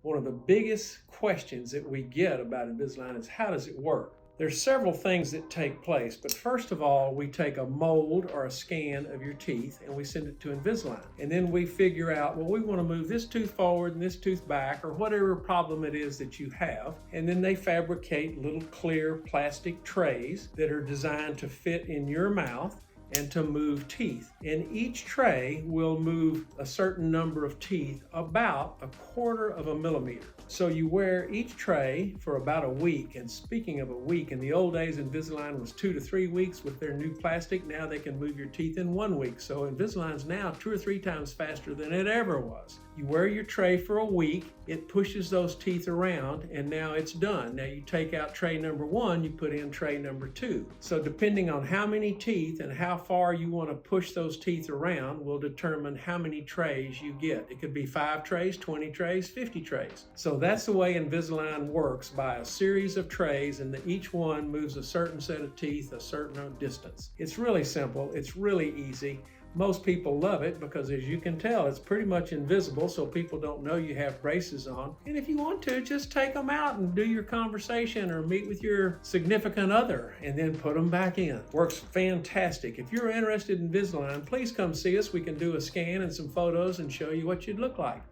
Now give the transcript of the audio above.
One of the biggest questions that we get about Invisalign is how does it work? There's several things that take place, but first of all, we take a mold or a scan of your teeth and we send it to Invisalign. And then we figure out, well, we want to move this tooth forward and this tooth back, or whatever problem it is that you have. And then they fabricate little clear plastic trays that are designed to fit in your mouth and to move teeth. And each tray will move a certain number of teeth about 1/4 of a millimeter. So you wear each tray for about a week. And speaking of a week, in the old days, Invisalign was 2 to 3 weeks with their new plastic. Now they can move your teeth in 1 week. So Invisalign's now 2 or 3 times faster than it ever was. You wear your tray for a week, it pushes those teeth around, and now it's done. Now you take out tray number 1, you put in tray number 2. So depending on how many teeth and how far you want to push those teeth around will determine how many trays you get. It could be 5 trays, 20 trays, 50 trays. So that's the way Invisalign works, by a series of trays, and each one moves a certain set of teeth a certain distance. It's really simple, it's really easy. Most people love it because, as you can tell, it's pretty much invisible, so people don't know you have braces on. And if you want to, just take them out and do your conversation or meet with your significant other and then put them back in. Works fantastic. If you're interested in Invisalign, please come see us. We can do a scan and some photos and show you what you'd look like.